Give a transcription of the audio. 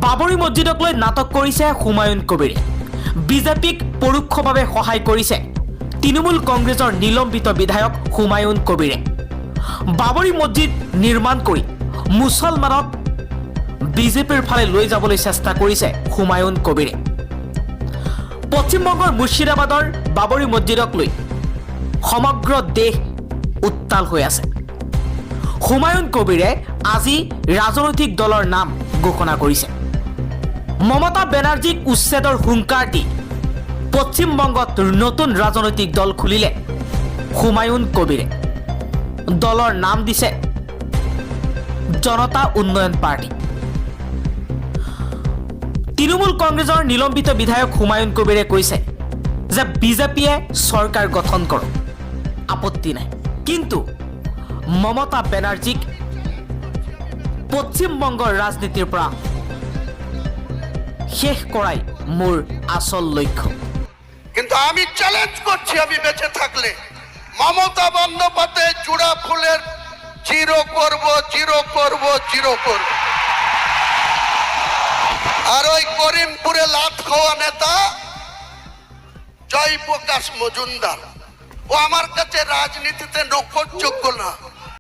বাবৰি মছজিদক লৈ নাটক কৰিছে হুমায়ুন কবিৰে। বিজেপিক পৰোক্ষভাৱে সহায় কৰিছে তৃণমূল কংগ্ৰেছৰ নিলম্বিত বিধায়ক হুমায়ুন কবিৰে। বাবৰি মছজিদ নিৰ্মাণ কৰি মুছলমানক বিজেপিৰ ফালে লৈ যাবলৈ চেষ্টা কৰিছে হুমায়ুন কবিৰে। পশ্চিমবংগৰ মুৰ্ছিদাবাদৰ বাবৰি মছজিদক লৈ সমগ্ৰ দেশ উত্তাল হৈ আছে। হুমায়ুন কবিৰে আজি ৰাজনৈতিক দলৰ নাম ঘোষণা কৰিছে। মমতা বেনাৰ্জীক উচ্ছেদৰ হুংকাৰ দি পশ্চিমবংগত নতুন ৰাজনৈতিক দল খুলিলে হুমায়ুন কবিৰে। দলৰ নাম দিছে জনতা উন্নয়ন পাৰ্টি। তৃণমূল কংগ্ৰেছৰ নিলম্বিত বিধায়ক হুমায়ুন কবিৰে কৈছে যে বিজেপিয়ে চৰকাৰ গঠন কৰক, আপত্তি নাই, কিন্তু মমতা বেনাৰ্জীক পশ্চিমবংগৰ ৰাজনীতিৰ পৰা শেষ কৰাই মোৰ আসল লক্ষ্য। কিন্তু আমি চ্যালেঞ্জ করছি, আমি বেঁচে থাকলে মমতা বন্দ্যোপাধ্যায় জোড়া ফুলের জিরো করব, জিরো করব, জিরো করব। আর ওই করিমপুরে লাট খাওয়া নেতা জয়প্রকাশ মজুমদার, ও আমার কাছে রাজনীতিতে নখরযোগ্য না।